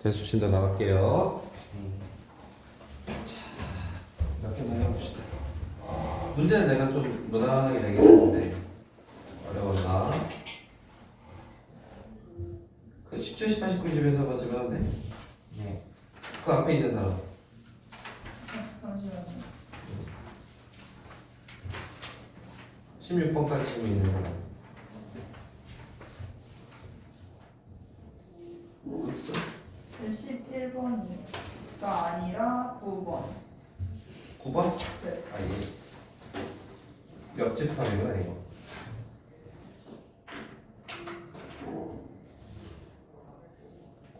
대수신도 나갈게요. 몇 개만 해봅시다. 문제는 내가 좀 무난하게 내긴 했는데 어려웠나? 그 17, 18, 19, 20에서 맞으면 돼? 네. 그 앞에 있는 사람. 잠시만요. 16번까지 지금 있는 사람. 없어? 11번이가 아니라 9번. 9번? 네. 아, 예. 옆집합이구나, 이거.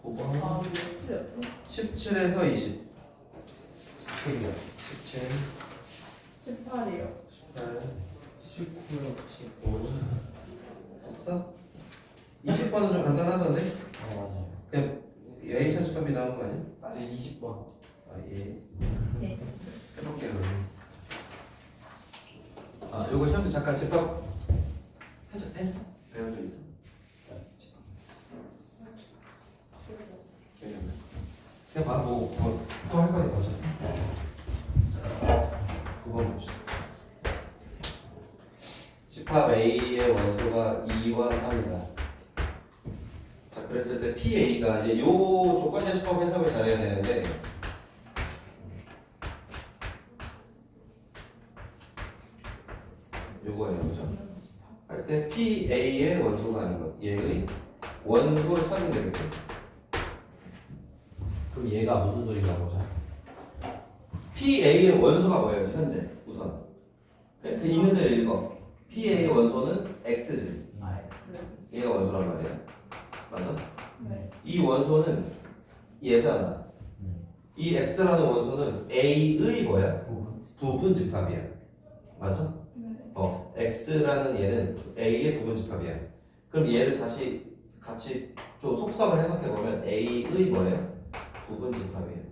9번. 아, 왜 틀렸지? 17에서 20. 17이요. 17, 18이요. 18, 19요. 15. 됐어? 20번은 좀 간단하던데? 맞아요. 그냥 A차 집합이 나온 거 아니야? 이제 20번. 아, 예. 네. 해볼게요, 그러면. 아, 요거 시험도 잠깐 집합 했어? 배운 적 있어? 그냥 봐, 또 할 거니까 어차피. 9번 봅시다. 집합 A의 원소가 2와 3이다. 자, 그랬을 때 PA가 이제 요 조건제 집합 해석을 잘해야 되는데 요거예요, 그죠? 할 때 PA의 원소가 아닌 것, 얘의 원소를 찾으면 되겠죠? 그럼 얘가 무슨 소리라고 하죠? PA의 원소가 뭐예요, 현재? 우선 그 있는 대로 읽어. PA의 원소는 X지. X. 얘가 원소란 말이야. 맞아? 네. 이 원소는 얘잖아. 이 X라는 원소는 A의 뭐야? 부분 집합이야. 맞아? 네. X라는 얘는 A의 부분 집합이야. 그럼 얘를 다시 같이 좀 속성을 해석해 보면 A의 뭐예요? 부분 집합이에요.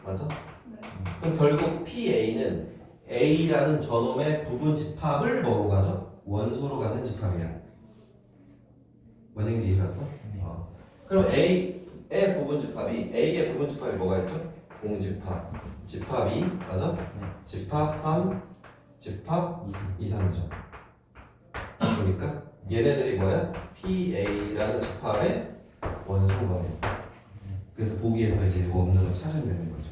맞아? 네. 그럼 결국 PA는 A라는 저놈의 부분 집합을 뭐로 가죠? 원소로 가는 집합이야. 뭔 얘기인지 이해갔어? 그럼 A의 부분 집합이 뭐가 있죠? 공집합, 집합 2, 맞아? 집합 3, 집합 2, 3이죠. 맞습니까? 얘네들이 뭐야? PA라는 집합의 원소인 거예요. 그래서 보기에서 이제 이거 없는 거 찾으면 되는 거죠.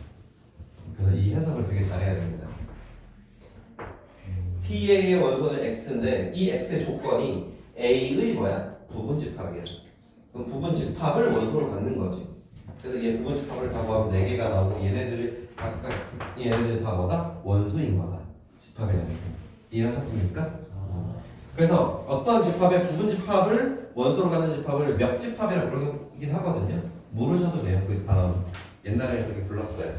그래서 이 해석을 되게 잘해야 됩니다. PA의 원소는 X인데 이 X의 조건이 A의 뭐야? 부분 집합이야. 그럼 부분 집합을 원소로 갖는 거지. 그래서 얘 부분 집합을 다 모아면 4개가 나오고 얘네들이 각각 얘네들이 다 뭐다? 원소인 거다. 집합이야. 이해하셨습니까? 그래서 어떤 집합의 부분 집합을 원소로 갖는 집합을 몇 집합이라고 부르긴 하거든요. 모르셔도 돼요. 그 다음 옛날에 그렇게 불렀어요.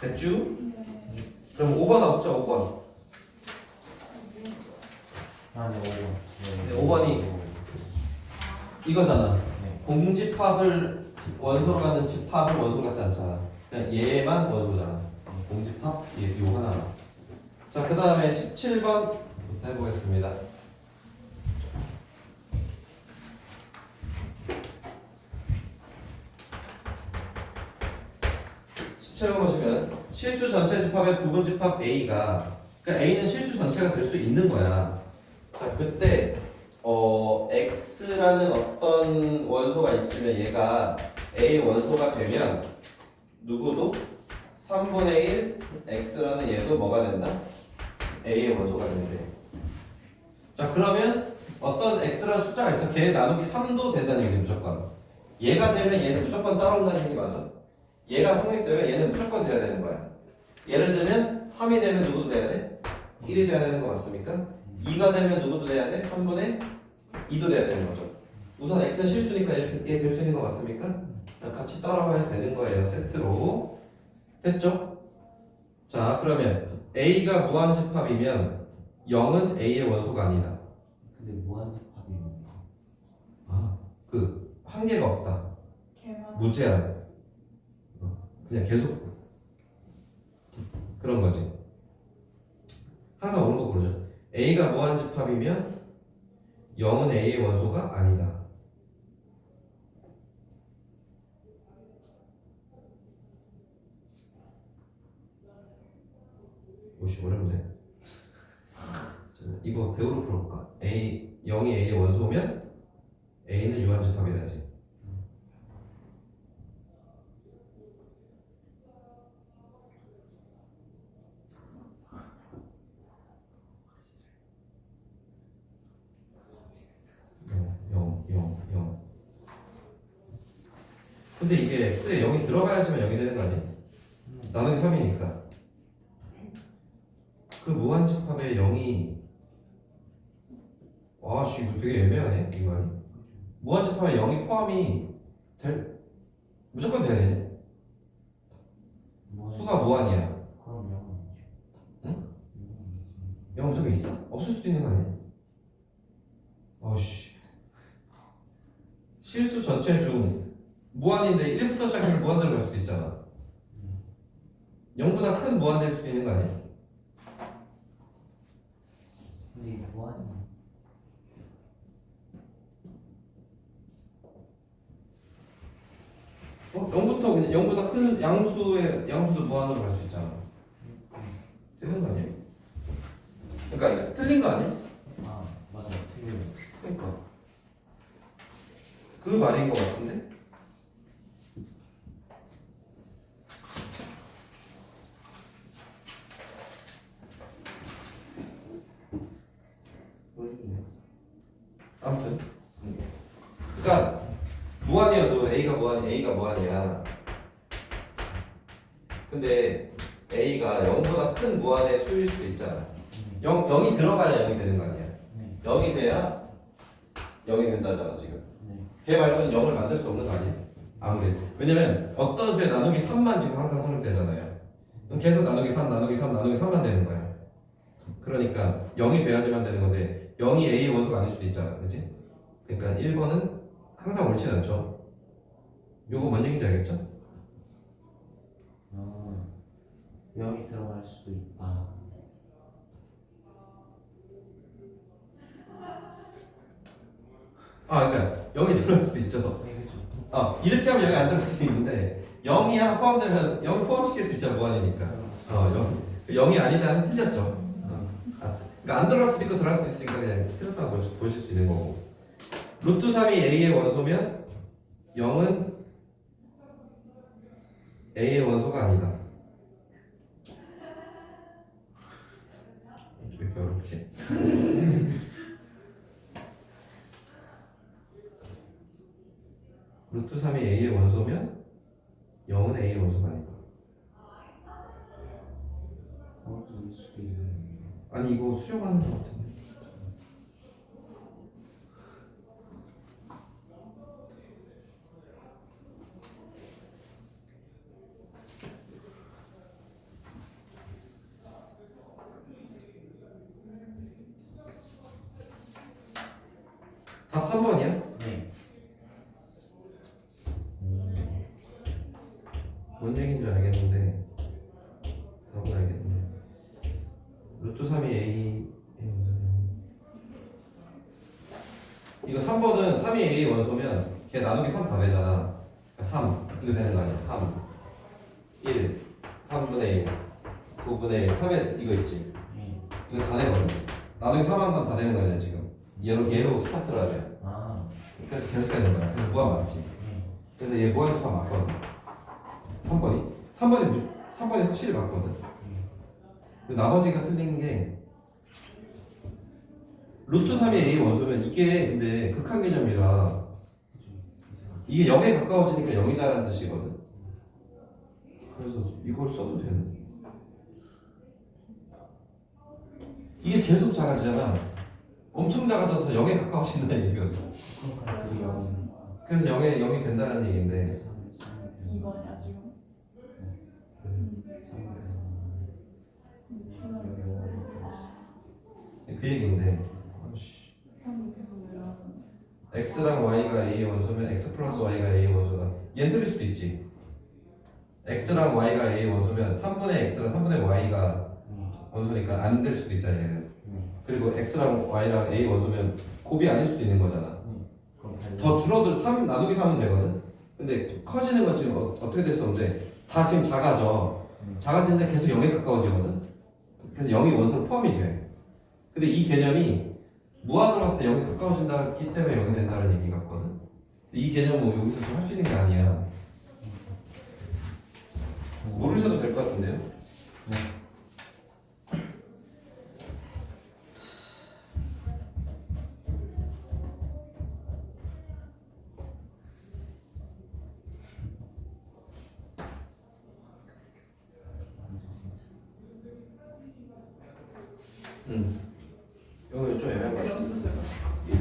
됐죠? 네. 그럼 5번 나왔죠? 5번. 아, 네, 5번. 네, 5번이 이거잖아. 네. 공집합을 원소로 갖는 집합을 원소로 갖지 않잖아. 그냥 얘만 원소잖아. 공집합 요 하나. 자, 그 다음에 17번 해보겠습니다. 17번 보시면 실수 전체 집합의 부분 집합 A가, 그러니까 A는 실수 전체가 될 수 있는 거야. 자, 그때 X라는 어떤 원소가 있으면 얘가 A 원소가 되면 누구도 3분의 1 X라는 얘도 뭐가 된다? A의 원소가 된대. 자, 그러면 어떤 X라는 숫자가 있어. 걔 나누기 3도 된다는 얘기지 무조건. 얘가 되면 얘는 무조건 따라온다는 얘기 맞아. 얘가 성립되면 얘는 무조건 돼야 되는 거야. 예를 들면 3이 되면 누구도 돼야 돼? 1이 돼야 되는 거 맞습니까? 2가 되면 누구도 돼야 돼? 3분의 2도 돼야 되는 거죠. 우선 X는 실수니까 이렇게 될 수 있는 거 맞습니까? 같이 따라와야 되는 거예요. 세트로. 됐죠? 자, 그러면 A가 무한집합이면 0은 A의 원소가 아니다. 근데 무한집합이 뭔가? 아, 그 한계가 없다. 개만. 무제한. 그냥 계속 그런 거지. 항상 오는 거 고르죠. A가 무한집합이면 0은 A의 원소가 아니다. 오씨 어렵네. 이거 대우로 풀어볼까? A 0이 A의 원소면 A는 유한집합이라지. 영. 근데 이게 x에 0이 들어가야지만 0이 되는 거 아니야? 나누기 3이니까. 그 무한집합에 0이 아씨 이거 되게 애매하네 이 말이. 무한집합에 0이 포함이 무조건 돼야 되네. 수가 무한이야. 그럼 0은 응? 0 무조건 있어? 없을 수도 있는 거 아니야? 아씨 실수 전체 중 무한인데 1부터 시작해서 무한대로 갈 수도 있잖아. 0보다 큰 무한 될 수도 있는 거 아니야? 근데 이게 무한이 0부터 그냥 0보다 큰 양수도 무한으로 갈 수 있잖아. 되는 거 아니야? 그러니까 틀린 거 아니야? 아 맞아 틀려요. 그러니까 그 말인 것 같은데? 아무튼 그러니까 무한이어도 A가 무한이야. 근데 A가 0보다 큰 무한의 수일 수도 있잖아. 0이 들어가야 0이 되는 거 아니야. 네. 0이 돼야 0이 된다잖아 지금. 네. 걔 말고는 0을 만들 수 없는 거 아니야? 아무래도. 왜냐면 어떤 수에 나누기 3만 지금 항상 성립되잖아요. 그럼 계속 나누기 3만 되는 거야. 그러니까 0이 돼야지만 되는 건데 0이 A의 원소가 아닐 수도 있잖아. 그치? 그러니까 1번은 항상 옳진 않죠. 요거 뭔 얘기인지 알겠죠? 0이 들어갈 수도 있다. 그러니까 0이 들어갈 수도 있죠. 네 그렇죠. 이렇게 하면 0이 안 들어갈 수도 있는데 0이 하나 포함되면 0을 포함시킬 수 있잖아. 무한이니까. 0이 아니다는 틀렸죠. 그러니까 안 들어갈 수도 있고 들어갈 수도 있으니까 그냥 틀렸다고 보실 수 있는 거고. 루트 3이 A의 원소면 0은 A의 원소가 아니다. 왜 이렇게 어렵지? 루트 3이 A의 원소면 0은 A의 원소가 아니다. 일 수도 있는. 아니 이거 수렴하는 것 같은데. 답 3번이야? 네. 뭔 얘기인 줄 알겠는데 답은 알겠네. 루트 3이 A 이거 3번은 3이 A 원소면 걔 나누기 3 다 되잖아. 그러니까 3 이거 되는 거 아니야. 3 1 3분의 1 9분의 1 3에 이거 있지. 네. 이거 다 되거든. 나누기 3 한 건 다 되는 거냐 지금. 얘로 스타트를 하면. 그래서 계속 되는 거야. 그래서 무한 맞지. 그래서 얘 무한집합 맞거든. 3번이 확실히 맞거든. 근데 나머지가 틀린 게 루트 3이 A 원소면 이게 근데 극한 개념이라 이게 0에 가까워지니까 0이다라는 뜻이거든. 그래서 이걸 써도 되는. 이게 계속 작아지잖아. 엄청 작아져서 0에 가까워진다는 얘기거든. 그래서 0이 된다는 얘기인데 2번이야 지금. 그 얘기인데 3이 계속 내려가는. x랑 y가 a의 원소면 x 플러스 y가 a의 원소다. 얘는 틀릴 수도 있지. x랑 y가 a의 원소면 3분의 x랑 3분의 y가 원소니까 안 될 수도 있잖아 얘는. 그리고 x랑 y랑 a 원소면 곱이 아닐 수도 있는 거잖아. 더 줄어들 3 나누기 3은 되거든. 근데 커지는 건 지금 어떻게 될 수 없는데 다 지금 작아져. 작아지는데 계속 0에 가까워지거든. 그래서 0이 원소로 포함이 돼. 근데 이 개념이 무한으로 갔을 때 0에 가까워진다기 때문에 0이 된다는 얘기 같거든. 근데 이 개념은 여기서 지금 할 수 있는 게 아니야. 모르셔도 될 것 같은데요? 네. 이거 좀 애매한 것 같아. 그런 뜻으로.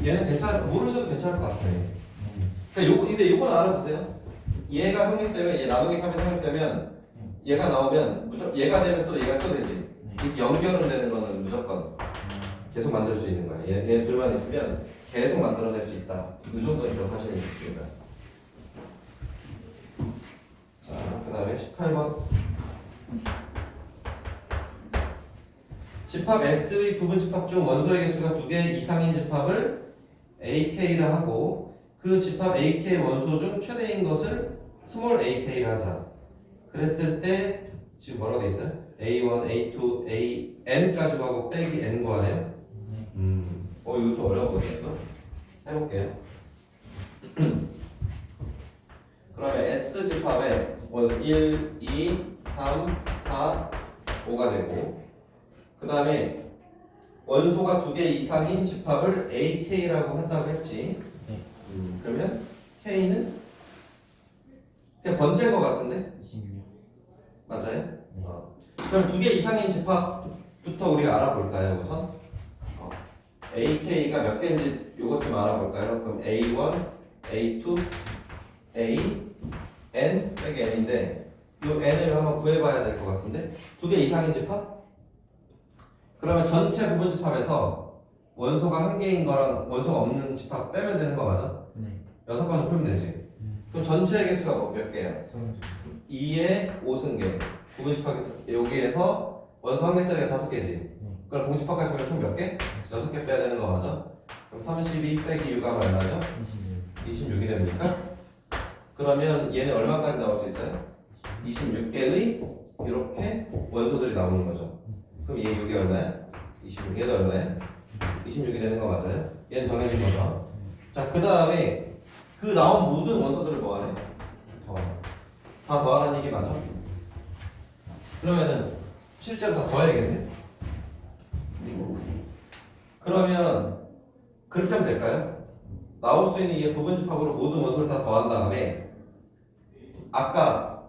얘는 모르셔도 괜찮을 것 같아. 그러니까 근데 요건 알아두세요. 얘가 성립되면, 얘 나누기 3이 성립되면, 얘가 나오면, 얘가 되면 또 얘가 또 되지. 이렇게 연결은 되는 거는 무조건 계속 만들 수 있는 거야. 얘 둘만 있으면 계속 만들어낼 수 있다. 이 정도는 기억하시는 게 좋습니다. 자, 그 다음에 18번. 집합 S의 부분 집합 중 원소의 개수가 2개 이상인 집합을 AK라 하고 그 집합 AK 원소 중 최대인 것을 스몰 AK라 하자. 그랬을 때 지금 뭐라고 돼 있어요? A1, A2, AN까지 하고 빼기 N 구하래요? 이거 좀 어려워 보이네. 해볼게요. 그러면 S 집합에 원소 1, 2, 3, 4, 5가 되고 그 다음에 원소가 2개 이상인 집합을 AK라고 한다고 했지. 그러면 K는 그냥 번째인 것 같은데? 26. 맞아요? 그럼 2개 이상인 집합부터 우리가 알아볼까요? 우선 AK가 몇 개인지 요것 좀 알아볼까요? 그럼 A1, A2, A, N 빼기 N인데 요 N을 한번 구해봐야 될 것 같은데 2개 이상인 집합? 그러면 전체 부분 집합에서 원소가 한 개인 거랑 원소가 없는 집합 빼면 되는 거 맞아? 네. 6번을 풀면 되지. 그럼 전체 개수가 몇 개야? 2에 5승계. 부분 집합에서 여기에서 원소 한 개짜리가 5개지. 그럼 공집합까지 하면 총 몇 개? 6개 빼야 되는 거 맞아? 그럼 32 빼기 6가 얼마죠? 26이 됩니까? 그러면 얘는 얼마까지 나올 수 있어요? 26개의 이렇게 원소들이 나오는 거죠. 그럼 얘 6이 얼마야? 26. 얘도 얼마야? 26이 되는 거 맞아요? 얘는 정해진 거죠. 자, 그 다음에 그 나온 모든 원소들을 뭐하래? 다 더하라는 얘기 맞아? 그러면은 실제로 다 더해야겠네? 그러면 그렇게 하면 될까요? 나올 수 있는 이 부분 집합으로 모든 원소를 다 더한 다음에 아까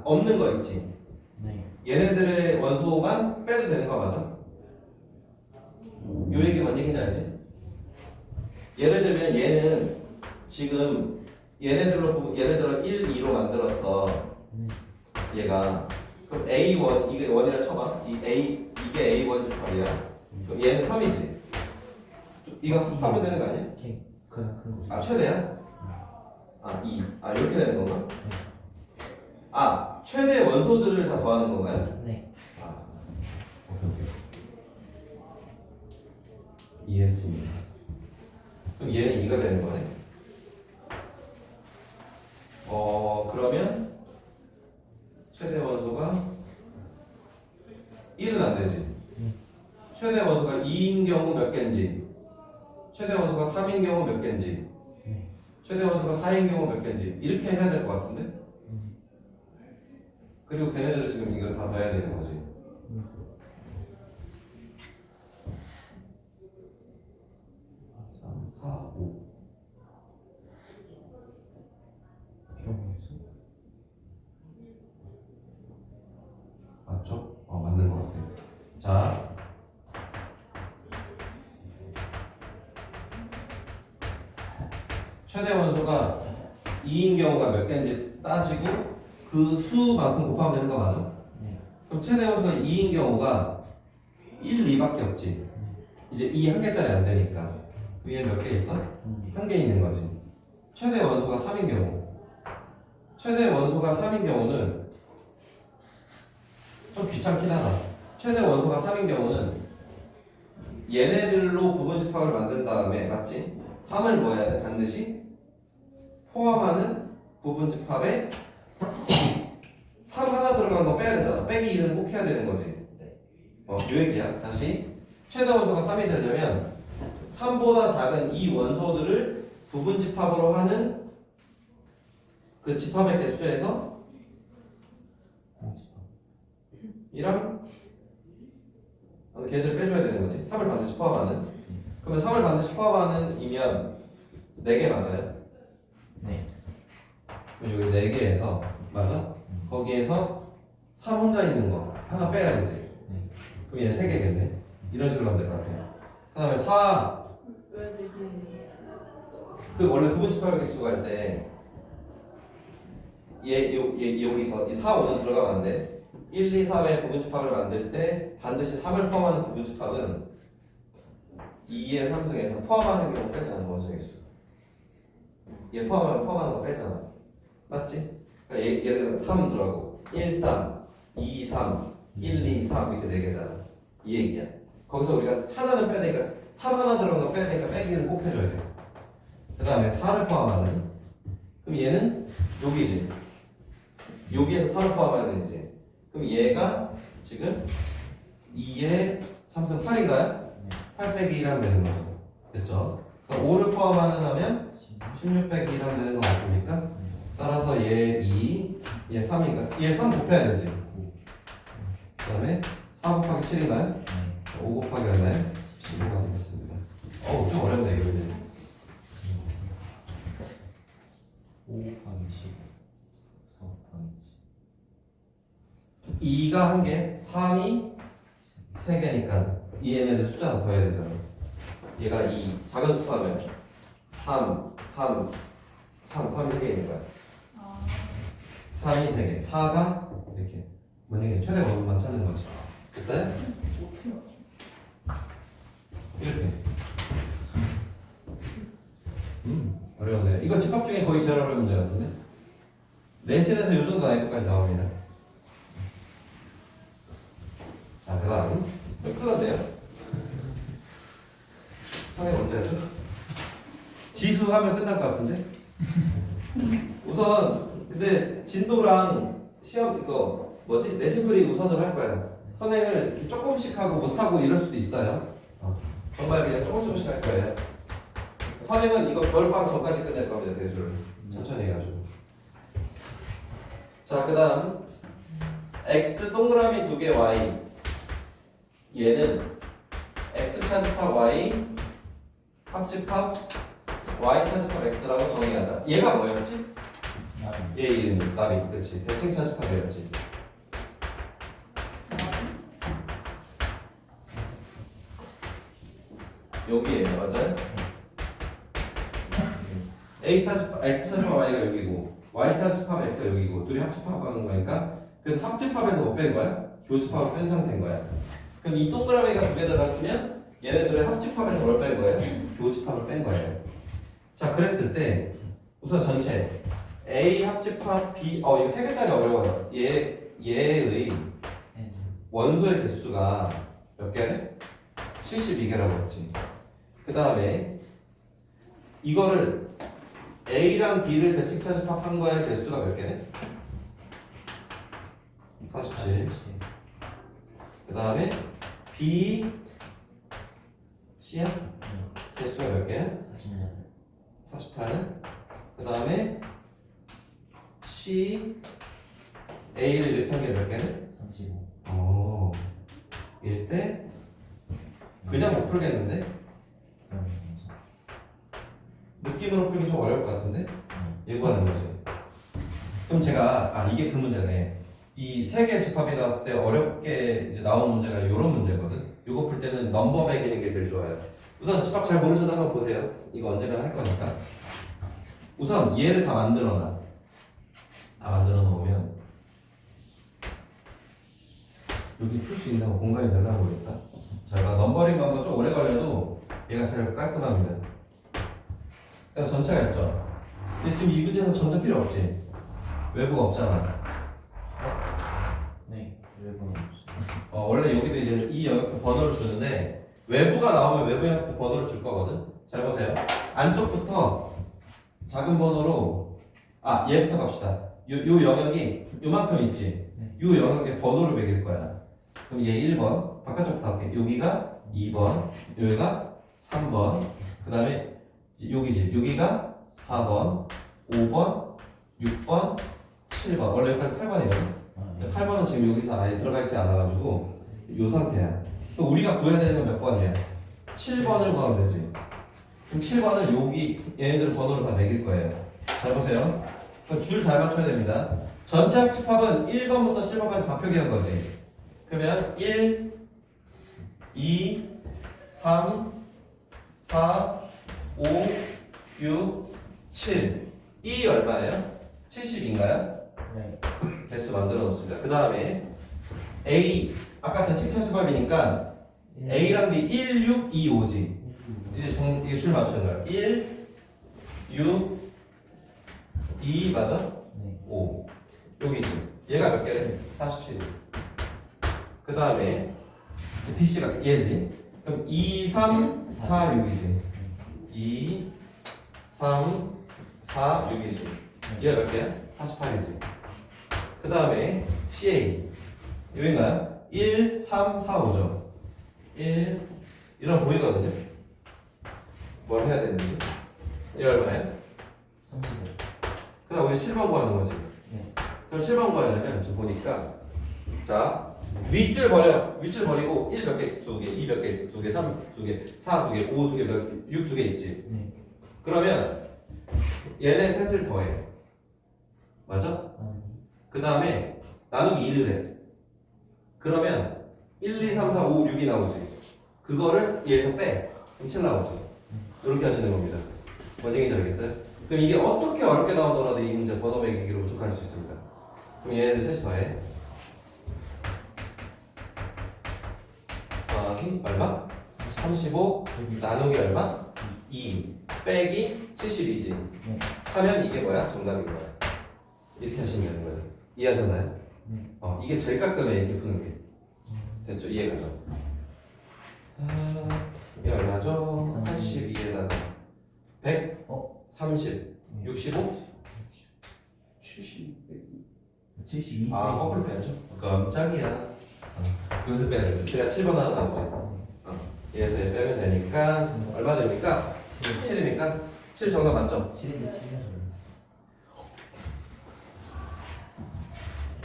없는 거 있지? 네. 얘네들의 원소만 빼도 되는 거 맞아? 요 얘기 뭔 얘기인지 알지? 예를 들면 얘는 지금 얘네들로 예를 들어 1, 2로 만들었어. 얘가 그럼 A1 이게 1이라 쳐봐. 이게 A1 집합이야. 그럼 얘는 3이지. 이거 합하면 되는 거 아니야? K 가장 큰 거. 최대야? 2. 이렇게 되는 건가? 최대 원소들을 다 더하는 건가요? 네. 오케이. 이해했습니다. 그럼 얘는 2가 되는 거네. 그러면 최대 원소가 1은 안 되지. 최대 원소가 2인 경우 몇 개인지, 최대 원소가 3인 경우 몇 개인지, 최대 원소가 4인 경우 몇 개인지 이렇게 해야 될 것 같은데? 그리고 걔네들은 지금 이걸 다 더해야 되는 거지. 3, 4, 5. 경우에서 맞죠? 맞는 것 같아. 자, 최대 원소가 2인 경우가 몇 개인지 따지고 그 수만큼 곱하면 되는 거 맞아? 네. 그럼 최대 원소가 2인 경우가 1, 2밖에 없지. 이제 2 한 개짜리 안 되니까. 위에 몇 개 있어? 한 개 있는 거지. 최대 원소가 3인 경우. 최대 원소가 3인 경우는 좀 귀찮긴 하다. 최대 원소가 3인 경우는 얘네들로 부분 집합을 만든 다음에 맞지? 3을 뭐 해야 돼? 반드시 포함하는 부분 집합에 3 하나 들어간 거 빼야 되잖아. 빼기 2는 꼭 해야 되는 거지. 요 얘기야. 다시 최대 원소가 3이 되려면 3보다 작은 이 원소들을 부분 집합으로 하는 그 집합의 개수에서 공집합. 이랑 걔들 빼줘야 되는 거지. 3을 반드시 포함하는. 그러면 3을 반드시 포함하는 이면 4개 맞아요? 네. 그럼 여기 4개에서 맞아? 거기에서 3 혼자 있는 거 하나 빼야 되지. 네. 그럼 얘 3개겠네. 이런 식으로 하면 될 것 같아요. 그 다음에 4, 왜 되게 그 원래 구분 집합의 개수가 할 때 얘 여기서 이 4, 5는 들어가면 안 돼. 1, 2, 3의 부분 집합을 만들 때 반드시 3을 포함하는 부분 집합은 2의 3승에서 포함하는 경우 빼잖아. 원소 개수. 얘 포함하는 거 빼잖아. 맞지? 그러니까 예를 들면 3 들어가고 1, 3, 2, 3, 1, 2, 3 이렇게 4개잖아. 이 얘기야. 거기서 우리가 하나는 빼니까 3 하나 들어간 거 빼니까 빼기를 꼭 해줘야 돼. 그 다음에 4를 포함하는. 그럼 얘는 여기지. 여기에서 4를 포함하는 애지. 그럼 얘가 지금 2의 3승 8인가요? 8 빼기 1 하면 되는 거죠. 됐죠? 그럼 5를 포함하는 하면 16 빼기 1 하면 되는 거 맞습니까? 따라서 얘 2, 얘 3이니까 얘 3 곱해야 되지. 그 다음에 4 곱하기 7인가요? 5 곱하기 얼마요? 15가 되겠습니다. 좀 어렵네 이거 이제. 5 곱하기 15. 4 곱하기 2가 한 개, 3이 3개니까 이 얘네들 숫자가 더해야 되잖아. 얘가 2, 작은 숫자면 3, 3, 3, 3이 3개인 거야. 3이 3개, 4가 이렇게 만약에 최대 원소만 찾는 거지. 됐어요? 어떻게 맞죠? 이렇게. 어려운데. 이거 집합 중에 거의 제일 어려운 문제 같은데? 내신에서 요 정도 난이도까지 나옵니다. 자, 그 다음. 큰일 났네요. 상해 언제 하죠? 지수 하면 끝날 것 같은데? 우선, 근데 진도랑 시험, 이거, 뭐지? 내신풀이 우선으로 할 거야. 선행을 이렇게 조금씩 하고 못하고 이럴 수도 있어요. 정말 그냥 조금씩 할 거예요. 선행은 이거 겨울방학 전까지 끝낼 겁니다. 대수를 천천히 해가지고. 자, 그 다음 x 동그라미 2개 y. 얘는 x 차집합 y 합집합 y 차집합 x라고 정의하자. 얘가 뭐였지? 얘 이름이 나비. 그렇지. 대칭 차집합이었지. 여기에요. 맞아요? A 차집합, X 차집합 Y가 여기고 Y 차집합 X가 여기고 둘이 합집합하는 거니까 그래서 합집합에서 못 뺀 거야? 교집합을 뺀 상태인 거야. 그럼 이 동그라미가 2개 들어갔으면 얘네들의 합집합에서 뭘 뺀 거예요? 교집합을 뺀 거예요. 자, 그랬을 때 우선 전체 A 합집합 B 이거 3개짜리 어려워요. 얘의 원소의 개수가 몇 개래? 72개라고 했지. 그 다음에 이거를 A랑 B를 대칭 차집합한 거의 개수가 몇 개네? 47. 그 다음에 B, C야? 개수가 몇 개야? 48. 그 다음에 C, A를 이렇게 한 게 몇 개네? 35. 일 때 그냥 못 풀겠는데? 느낌으로 풀기 좀 어려울 것 같은데? 예고하는 거지. 그럼 제가 이게 그 문제네. 이 세 개 집합이 나왔을 때 어렵게 이제 나온 문제가 이런 문제거든. 이거 풀 때는 넘버 매기는 게 제일 좋아요. 우선 집합 잘 모르셔도 한번 보세요. 이거 언젠가 할 거니까. 우선 얘를 다 만들어놔. 다 만들어 놓으면 여기 풀 수 있는 공간이 되려나 모르겠다. 제가 넘버링 방법 좀 오래 걸려도 얘가 제일 깔끔합니다. 그럼 전체가 있죠. 근데 지금 이 문제에서 전체 필요 없지. 외부가 없잖아. 네, 외부는 없어요. 원래 여기도 이제 이 영역표 번호를 주는데 외부가 나오면 외부 영역표 번호를 줄 거거든. 잘 보세요. 안쪽부터 작은 번호로 얘부터 갑시다. 요 영역이 요만큼 있지. 요 영역에 번호를 매길 거야. 그럼 얘 1번 바깥쪽 다 할게. 여기가 2번, 여기가 3번, 그 다음에 여기지. 여기가 4번, 5번, 6번, 7번. 원래 여기까지 8번이거든. 8번은 지금 여기서 아예 들어가 있지 않아가지고 이 상태야. 그럼 우리가 구해야 되는 건 몇 번이야? 7번을 구하면 되지. 그럼 7번을 여기 얘네들 번호를 다 매길 거예요. 잘 보세요. 그럼 줄 잘 맞춰야 됩니다. 전체 합집합은 1번부터 7번까지 다 표기한 거지. 그러면 1, 2, 3, 4, 5, 6, 7. 이 얼마예요? 70인가요? 네. 개수 만들어 놓습니다. 그 다음에 A 아까 다 7차집합이니까 A랑 B 1, 6, 2, 5지. 이제 이게 줄 맞추는 거야. 1, 6, 2 맞아? 네. 5 여기지. 얘가 몇 개래? 47. 그 다음에 BC가 얘지. 그럼 2, 3, 4, 6이지. 2, 3, 4, 6이지. 얘가 몇 개야? 48이지. 그 다음에 CA 여기가요? 1, 3, 4, 5죠. 1 이런 보이거든요. 뭘 해야 되는지. 이 얼마예요? 35. 그 다음 우리 7번 구하는 거지. 네. 그럼 7번 구하려면 지금 보니까 자 윗줄 버려. 윗줄 버리고 1 몇 개 있어? 2개. 2 몇 개 있어? 2개. 3 2개. 4 2개. 5 2개. 6 2개 있지. 네. 그러면 얘네 셋을 더해. 맞아? 그 다음에 나누기 1을 해. 그러면 1, 2, 3, 4, 5, 6이 나오지. 그거를 얘에서 빼. 그럼 7 나오지. 이렇게 하시는 겁니다. 뭔지 알겠어요? 그럼 이게 어떻게 어렵게 나오더라도 이 문제 번호 매기기로 무조건 할 수 있습니다. 그럼 얘네들 셋이 더해. 더하기 얼마? 35 나누기 얼마? 2 빼기 72지. 네. 하면 이게 뭐야? 정답인 거야. 이렇게 하시면 되는 거예요. 이해하셨나요? 네. 이게 제일 깔끔해. 이렇게 푸는 게. 됐죠? 이해가죠? 이게 얼마죠? 82에다가 100, 30, 65, 70, 72. 거꾸로 빼야죠. 깜짝이야. 여기서 빼야 돼. 그래야 7번 하나 나오지. 얘에서 얘 빼면 되니까 얼마 됩니까? 7입니까? 7 정답 맞죠? 7인데 7이라서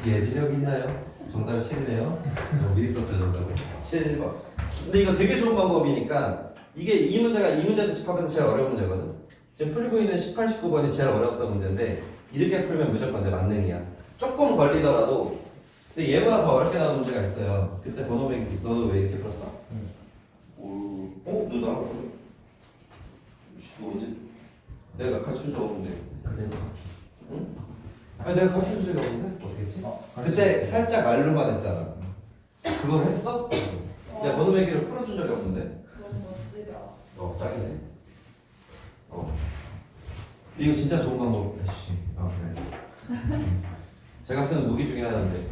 예지력 있나요? 정답이 7이네요. 미리 썼어요 정답을. 7번. 근데 이거 되게 좋은 방법이니까 이게 이 문제가 이 문제도 집합에서 제일 어려운 문제거든. 지금 풀고 있는 18, 19번이 제일 어려웠던 문제인데 이렇게 풀면 무조건 내 만능이야. 조금 걸리더라도 근데 얘보다 더 어렵게 나오는 문제가 있어요. 그때 번호 매기 너도 왜 이렇게 풀었어? 너도 안 풀어? 너 언제? 내가 가르쳐준 적 없는데. 그대로. 응? 아니 내가 가르쳐준 적이 없는데? 어떻게 했지? 할수 그때 있어요. 살짝 말로만 했잖아. 그걸 했어? 내가 번호 매기를 풀어준 적이 없는데. 너무 멋지다. 짱이네. 이거 진짜 좋은 방법이다. 씨. 그래. 제가 쓰는 무기 중에 하나인데.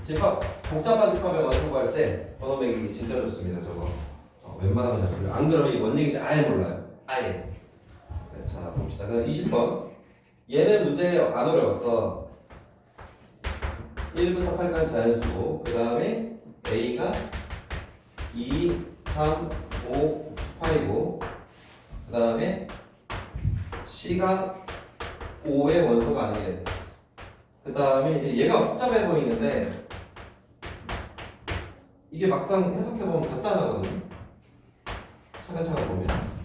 집합 복잡한 집합에 원소 구할 때 번호 매기기 진짜 좋습니다. 저거. 웬만하면 잘 풀려. 안 그러면 뭔 얘기인지 아예 몰라요. 아예. 네, 자 봅시다. 그럼 20번. 얘는 문제 안 어려웠어. 1부터 8까지 자연수고 그 다음에 A가 2, 3, 5, 8이고 그 다음에 C가 5의 원소가 아니래. 그 다음에 이제 얘가 복잡해 보이는데 이게 막상 해석해보면 간단하거든요. 차근차근 보면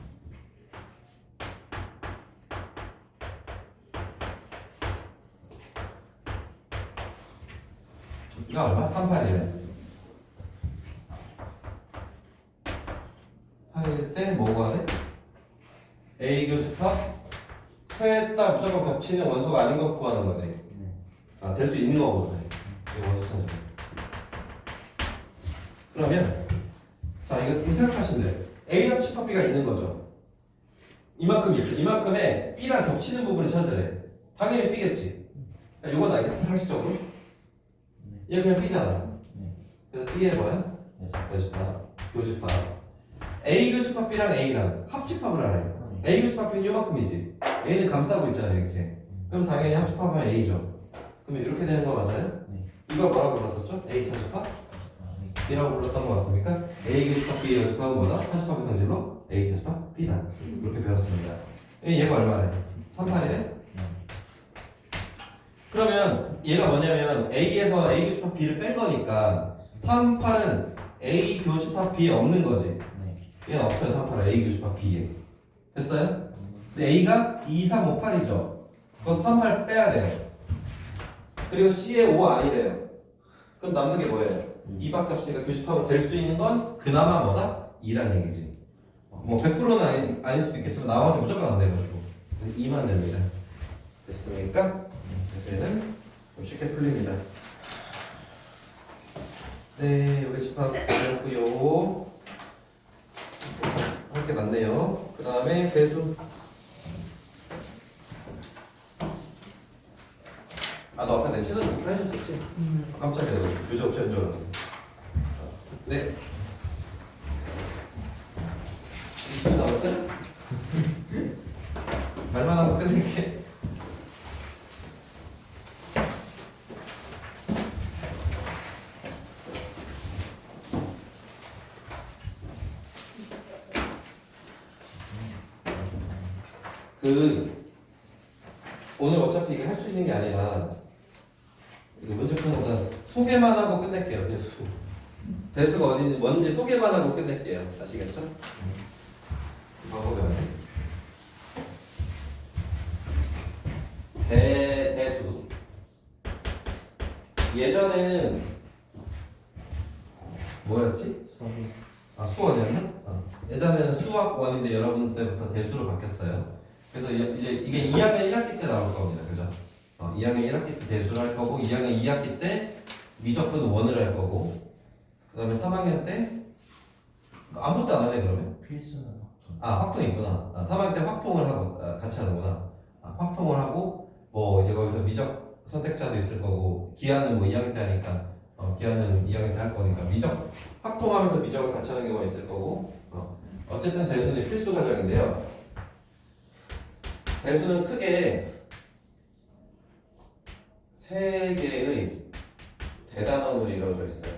이거 얼마? 38이래. 8일 때 뭐가 하네? A 교집합 셋 다 무조건 겹치는 원소가 아닌 거 구하는 거지. 될 수 있는 거거든. 이게 원소 찾으면. 그러면 자 이거 생각하시면 돼. A랑 집합 B가 있는 거죠. 이만큼 있어. 이만큼에 B랑 겹치는 부분을 찾으래. 당연히 B겠지. 이건 알겠어 상식적으로? 얘 그냥 B잖아. 그래서 B의 뭐야? 교집합. A 교집합 B랑 A랑 합집합을 하래. A 교집합 B는 요만큼이지. A는 감싸고 있잖아 이렇게. 그럼 당연히 합집합하면 A죠. 그러면 이렇게 되는 거 맞아요? 네. 이걸 뭐라고 불렀었죠? A 차집합? B라고 불렀던 거 맞습니까? A 교집합 B의 교집합은 뭐다? 차집합의 성질로 A 차집합 B다. 이렇게 배웠습니다. 얘가 얼마래? 38이래? 그러면 얘가 뭐냐면 A에서 A 교집합 B를 뺀 거니까 38은 A 교집합 B에 없는 거지. 네. 얘는 없어요. 38은 A 교집합 B에. 됐어요? 근데 A가 2, 3, 5, 8이죠. 그래서 38 빼야 돼요. 그리고 C에 5 아니래요. 그럼 남는 게 뭐예요? 2밖에 없으니까 교집합은 될 수 있는 건 그나마 뭐다? 2라는 얘기지. 뭐 100%는 아닐 수도 있겠지만 나머지 무조건 안 돼가지고 2만 됩니다. 됐습니까? 그래서 얘는 좀 쉽게 풀립니다. 네, 여기 집합 되었고요. 할 게 많네요. 그 다음에 배수. 아, 너 아까 내 시선 좀 사줄 수 있지? 깜짝이야, 너 교재 옵션 줄 알았네. 네. 20분 남았어요? 말만 하고 끝낼게. 오늘 어차피 이게 할 수 있는 게 아니라 이거 문제 푸는 거는 소개만 하고 끝낼게요. 대수가 어딘지 뭔지 소개만 하고 끝낼게요. 아시겠죠? 방법이 대수. 예전에는 뭐였지? 수업이 수원이었나? 예전에는 수학원인데 여러분 때부터 대수로 바뀌었어요. 그래서 이제 이게 2학년 1학기 때 나올 겁니다. 그죠? 2학년 1학기 때 대수를 할 거고 2학년 2학기 때 미적분 원을 할 거고 그 다음에 3학년 때 아무것도 안 하네 그러면? 필수는 확통. 확통이 있구나. 3학년 때 확통을 하고 같이 하는구나. 확통을 하고 뭐 이제 거기서 미적 선택자도 있을 거고 기하는 뭐 2학년 때 하니까 기하는 2학년 때 할 거니까 미적 확통하면서 미적을 같이 하는 경우가 있을 거고 어쨌든 대수는 필수 과정인데요. 대수는 크게 세 개의 대단원으로 이루어져 있어요.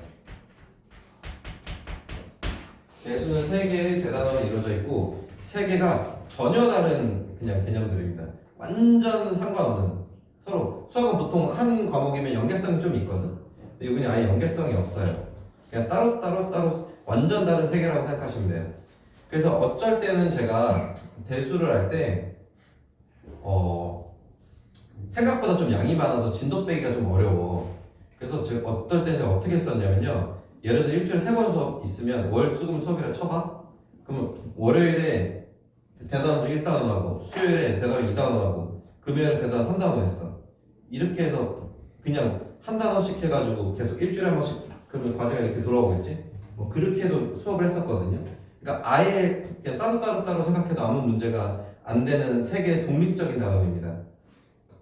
대수는 세 개의 대단원으로 이루어져 있고 세 개가 전혀 다른 그냥 개념들입니다. 완전 상관없는 서로 수학은 보통 한 과목이면 연계성이 좀 있거든. 근데 여기는 아예 연계성이 없어요. 그냥 따로 완전 다른 세 개라고 생각하시면 돼요. 그래서 어쩔 때는 제가 대수를 할 때 생각보다 좀 양이 많아서 진도 빼기가 좀 어려워. 그래서 제가 어떨 때 제가 어떻게 썼냐면요. 예를 들어 일주일에 3번 수업 있으면 월, 수, 금 수업이라 쳐봐. 그럼 월요일에 대단원 중 1단원 하고 수요일에 대단원 2단원 하고 금요일에 대단원 3단원 했어. 이렇게 해서 그냥 한 단원씩 해가지고 계속 일주일에 한 번씩 그러면 과제가 이렇게 돌아오겠지? 뭐 그렇게 해도 수업을 했었거든요. 그러니까 아예 그냥 따로 생각해도 아무 문제가 안 되는 세 개의 독립적인 단원입니다.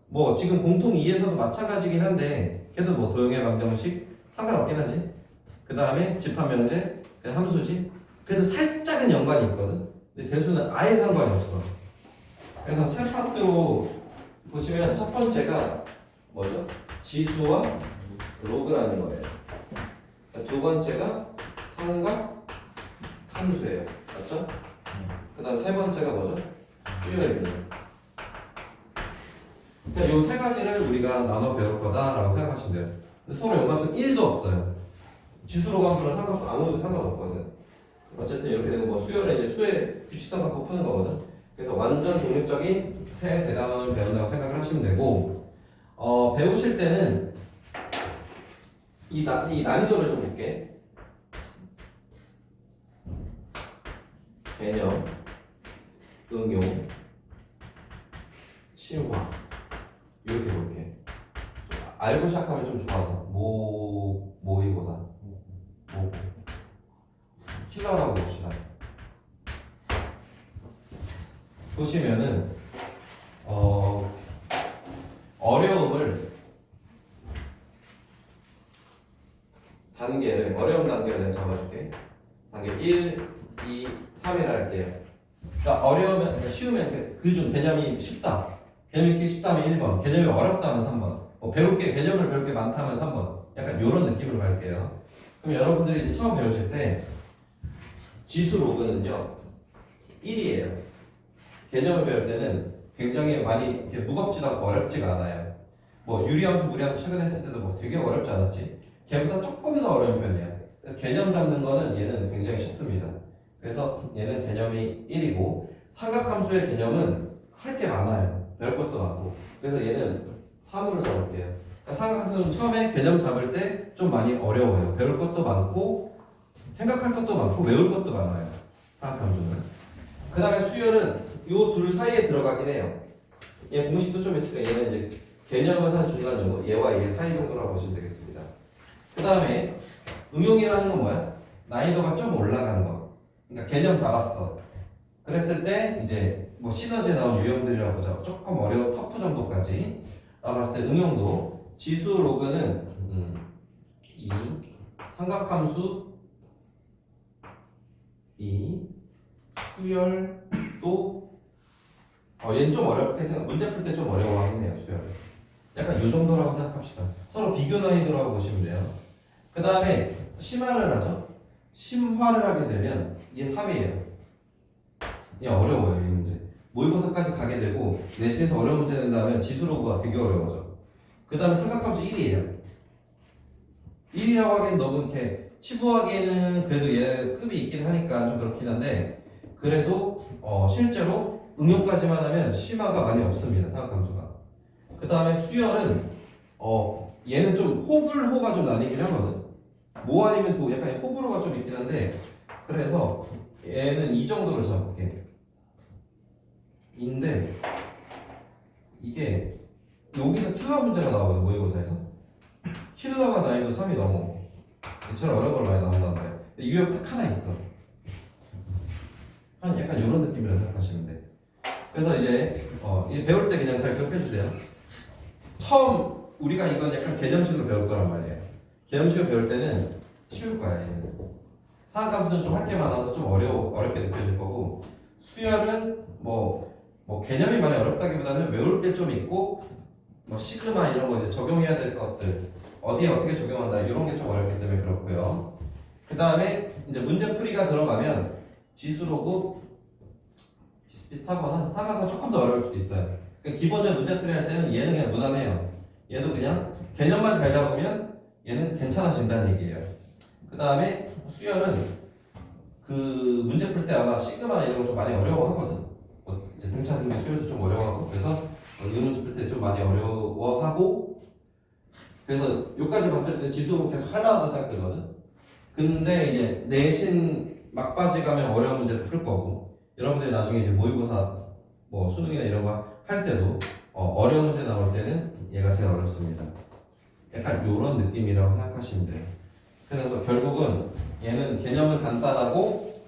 뭐 지금 공통 2에서도 마찬가지긴 한데 걔도 뭐 도형의 방정식 상관없긴 하지. 그 다음에 집합명제, 함수지. 그래도 살짝은 연관이 있거든. 근데 대수는 아예 상관이 없어. 그래서 세 파트로 보시면 첫 번째가 뭐죠? 지수와 로그라는 거예요. 두 번째가 삼각 함수예요. 맞죠? 그 다음 세 번째가 뭐죠? 수열입니다. 그러니까 이 세 가지를 우리가 나눠 배울 거다라고 생각하시면 돼요. 근데 서로 연관성 1도 없어요. 지수로 함수랑 상관없어 아무도 상관없거든. 어쨌든 이렇게 되고 뭐 수열은 이제 수의 규칙성 갖고 푸는 거거든. 그래서 완전 독립적인 세 대단원을 배운다고 생각을 하시면 되고 배우실 때는 이 난이도를 좀 볼게. 개념, 응용, 심화 이렇게 볼게. 알고 시작하면 좀 좋아서 모의고사 킬러라고 봅시다. 보시면은 어려움을 어려움 단계를 내가 잡아줄게. 단계 1, 2, 3이라 할게요. 그러니까 쉬우면 그 개념이 쉽다. 개념이 이렇게 쉽다면 1번, 개념이 어렵다면 3번. 개념을 배울 게 많다면 3번. 약간 이런 느낌으로 갈게요. 그럼 여러분들이 이제 처음 배우실 때 지수 로그는요 1이에요. 개념을 배울 때는 굉장히 많이 이렇게 무겁지도 않고 어렵지가 않아요. 뭐 유리함수, 무리함수 최근에 했을 때도 뭐 되게 어렵지 않았지? 걔보다 조금 더 어려운 편이야. 개념 잡는 거는 얘는 굉장히 쉽습니다. 그래서 얘는 개념이 1이고 삼각함수의 개념은 할 게 많아요. 배울 것도 많고. 그래서 얘는 3으로 잡을게요. 그러니까 삼각함수는 처음에 개념 잡을 때 좀 많이 어려워요. 배울 것도 많고 생각할 것도 많고 외울 것도 많아요. 삼각함수는. 그 다음에 수열은 요 둘 사이에 들어가긴 해요. 얘 공식도 좀 있으니까 얘는 이제 개념은 한 중간 정도, 얘와 얘 사이 정도라고 보시면 되겠습니다. 그 다음에 응용이라는 건 뭐야? 난이도가 좀 올라간 거. 그러니까 개념 잡았어. 그랬을 때 이제 뭐 시너지에 나온 유형들이라고 보자. 조금 어려운 터프 정도까지 나봤을 때 응용도 지수 로그는 이 삼각함수 이 수열도 얘는 좀 어렵게 생각. 문제 풀 때 좀 어려워하긴 해요. 수열. 약간 요 정도라고 생각합시다. 서로 비교 난이도라고 보시면 돼요. 그 다음에 심화를 하죠. 심화를 하게 되면 얘 3이에요. 얘 어려워요. 이 문제. 모의고사까지 가게 되고 내신에서 어려운 문제 낸다면 지수로그가 되게 어려워져. 그 다음에 삼각함수 1이에요. 1이라고 하기엔 너무 이렇게 치부하기에는 그래도 얘 급이 있긴 하니까 좀 그렇긴 한데 그래도 실제로 응용까지만 하면 심화가 많이 없습니다. 삼각함수가. 그 다음에 수열은 얘는 좀 호불호가 좀 나뉘긴 하거든. 모 아니면 도 약간 호불호가 좀 있긴 한데 그래서 얘는 이 정도로 잡을게. 인데 이게 여기서 킬러 문제가 나오거든. 모의고사에서 킬러가 난이도 3이 넘어. 이처럼 어려운 걸 많이 나온단 말이야. 근데 유형 딱 하나 있어. 한 약간 이런 느낌이라 생각하시면 돼. 그래서 이제 배울 때 그냥 잘 기억해 주세요. 처음 우리가 이건 약간 개념식으로 배울 거란 말이에요. 개념식으로 배울 때는 쉬울 거야. 얘는. 사각함수는 좀 할 게 많아서 좀 어렵게 느껴질 거고 수열은 뭐 개념이 많이 어렵다기보다는 외울 게 좀 있고 뭐 시그마 이런 거 이제 적용해야 될 것들 어디에 어떻게 적용한다 이런 게 좀 어렵기 때문에 그렇고요. 그 다음에 이제 문제풀이가 들어가면 지수로고 비슷하거나 삼각함수 조금 더 어려울 수도 있어요. 그러니까 기본적인 문제풀이 할 때는 얘는 그냥 무난해요. 얘도 그냥 개념만 잘 잡으면 얘는 괜찮아진다는 얘기예요. 그 다음에 수열은 그 문제 풀 때 아마 시그마 이런 거 좀 많이 어려워하거든. 이제 등차 등비 수열도 좀 어려워하고 그래서 이 문제 풀 때 좀 많이 어려워하고 그래서 여기까지 봤을 때 지수 계속 할만하다 생각되거든. 근데 이제 내신 막바지 가면 어려운 문제도 풀 거고 여러분들이 나중에 이제 모의고사 뭐 수능이나 이런 거 할 때도 어려운 문제 나올 때는 얘가 제일 어렵습니다. 약간 요런 느낌이라고 생각하시면 돼요. 그래서 결국은 얘는 개념은 간단하고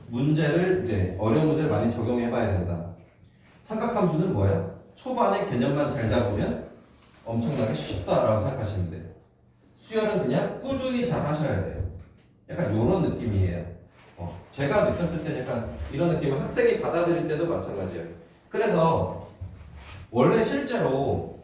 문제를 이제 어려운 문제를 많이 적용해 봐야 된다. 삼각함수는 뭐야? 초반에 개념만 잘 잡으면 엄청나게 쉽다라고 생각하시면 돼요. 수열은 그냥 꾸준히 잘 하셔야 돼요. 약간 요런 느낌이에요. 제가 느꼈을 때 약간 이런 느낌을 학생이 받아들일 때도 마찬가지예요. 그래서 원래 실제로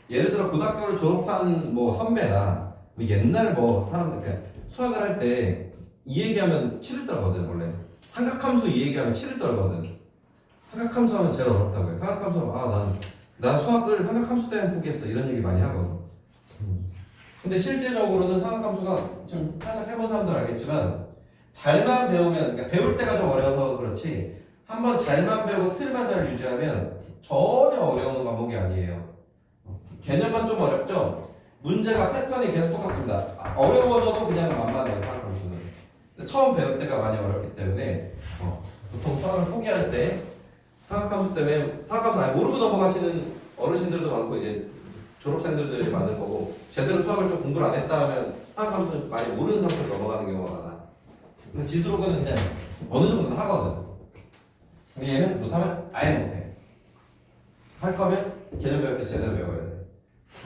예를 들어 고등학교를 졸업한 뭐 선배나 뭐 옛날 뭐 사람들 그러니까 수학을 할 때 이 얘기하면 치를 떨거든. 원래 삼각함수 이 얘기하면 치를 떨거든. 삼각함수 하면 제일 어렵다고 해요. 삼각함수 하면 난 수학을 삼각함수 때문에 포기했어 이런 얘기 많이 하거든. 근데 실제적으로는 삼각함수가 좀 살짝 해본 사람들 알겠지만 잘만 배우면 그러니까 배울 때가 좀 어려워서 그렇지 한번 잘만 배우고 틀만 잘 유지하면 전혀 어려운 과목이 아니에요. 개념만 좀 어렵죠? 문제가 패턴이 계속 똑같습니다. 어려워져도 그냥 만만해요. 삼각함수는. 처음 배울 때가 많이 어렵기 때문에 보통 수학을 포기할 때 삼각함수 때문에 삼각함수 아예 모르고 넘어가시는 어르신들도 많고 이제 졸업생들도 많을 거고 제대로 수학을 좀 공부를 안 했다 하면 삼각함수는 많이 모르는 상태로 넘어가는 경우가 많아. 그래서 지수로그는 그냥 어느 정도는 하거든. 근데 얘는 못하면 아예 못해. 할 거면 개념 배울 때 제대로 배워야 돼.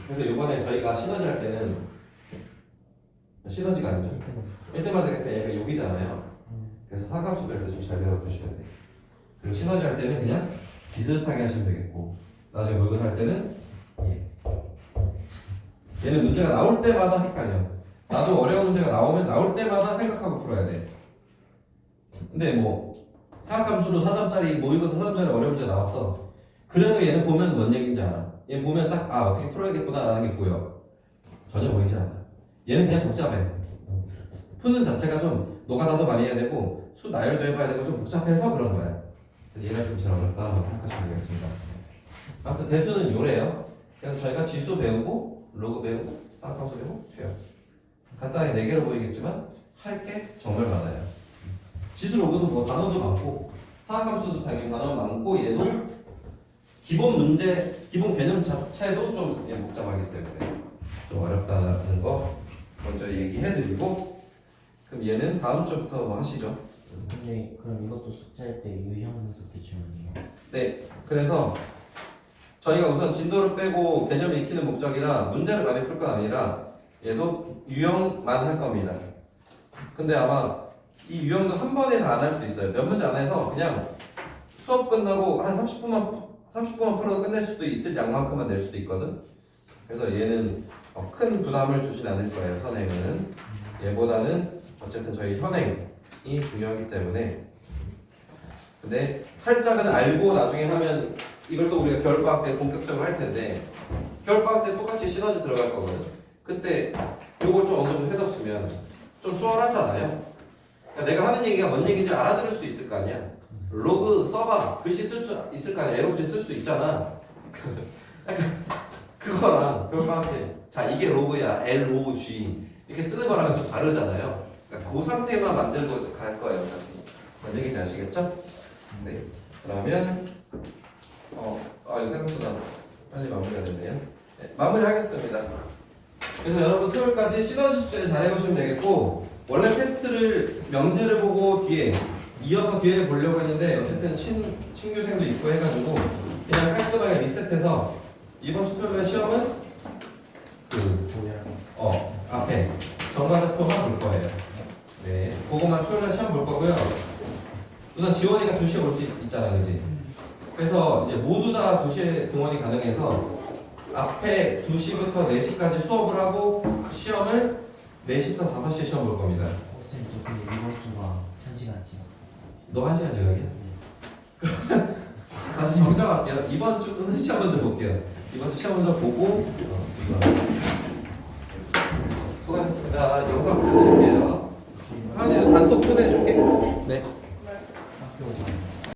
그래서 이번에 저희가 시너지 할 때는 시너지가 아니죠. 1등만 되겠다 얘가 여기잖아요. 그래서 삼각함수 배울 때 좀 잘 배워주셔야 돼. 그리고 시너지 할 때는 그냥 비슷하게 하시면 되겠고 나중에 모의고사 할 때는 얘는 문제가 나올 때마다 헷갈려. 나도 어려운 문제가 나오면 나올 때마다 생각하고 풀어야 돼. 근데 뭐 사각함수로 4점짜리 모의고사 4점짜리 어려운 문제 나왔어. 그래도 얘는 보면 뭔 얘기인지 알아. 얘 보면 딱 어떻게 풀어야겠구나 라는 게 보여. 전혀 보이지 않아. 얘는 그냥 복잡해. 푸는 자체가 좀 노가다도 많이 해야 되고 수 나열도 해봐야 되고 좀 복잡해서 그런 거야. 얘가 좀 제일 어렵다고 생각하시면 되겠습니다. 아무튼 대수는 요래요. 그래서 저희가 지수 배우고 로그 배우고 사각함수 배우고 수열. 간단하게 4개로 보이겠지만 할 게 정말 많아요. 지수 로그도 뭐 단어도 많고 사각함수도 당연히 단어 많고 얘도 기본 문제, 기본 개념 자체도 좀 복잡하기 때문에 좀 어렵다는 거 먼저 얘기해드리고 그럼 얘는 다음 주부터 뭐 하시죠? 근데 그럼 이것도 숙제할 때 유형 문제 질문이에요? 네, 그래서 저희가 우선 진도를 빼고 개념을 익히는 목적이라 문제를 많이 풀 건 아니라 얘도 유형만 할 겁니다. 근데 아마 이 유형도 한 번에 다 안 할 수도 있어요. 몇 문제 안 해서 그냥 수업 끝나고 한 30분만 풀어도 끝낼 수도 있을 양만큼만 낼 수도 있거든. 그래서 얘는 큰 부담을 주진 않을 거예요. 선행은 얘보다는 어쨌든 저희 현행이 중요하기 때문에. 근데 살짝은 알고 나중에 하면 이걸 또 우리가 겨울방학 때 본격적으로 할 텐데 겨울방학 때 똑같이 시너지 들어갈 거거든. 그때 요걸 좀 어느 정도 해뒀으면 좀 수월하잖아요. 그러니까 내가 하는 얘기가 뭔 얘기인지 알아들을 수 있을 거 아니야. 로그 써봐. 글씨 쓸 수 있을 거 아니야. 에로글씨 쓸 수 있잖아. 약간 그거랑 겨울방학 때 자 이게 로그야. LOG 이렇게 쓰는 거랑은 좀 다르잖아요. 그러니까 그 상태만 만들고 갈 거예요. 어차피. 뭔 얘기인지 아시겠죠? 네. 그러면 이거 생각보다 빨리 마무리가 됐네요. 네, 마무리하겠습니다. 그래서 여러분 토요일까지 시너지 숙제를 잘 해보시면 되겠고 원래 테스트를 명제를 보고 뒤에 이어서 뒤에 보려고 했는데 어쨌든 신규생도 있고 해가지고 그냥 깔끔하게 리셋해서 이번 주 토요일에 시험은 앞에 정과자표만 볼 거예요. 네, 그것만 토요일에 시험 볼 거고요. 우선 지원이가 2시에 올 수 있잖아, 그지? 그래서 이제 모두 다 2시에 등원이 가능해서 앞에 2시부터 4시까지 수업을 하고 시험을 4시부터 5시에 시험 볼 겁니다. 선생님 저 근데 이번 주가 1시간 지났어요. 너 1시간 지각이야? 그러면 다시 정정할게요. 이번 주는 시험 먼저 볼게요. 이번 주 시험 먼저 보고 수고하셨습니다. 영상 보내드릴게요. 하은이는 단톡 초대해줄게. 네. 학교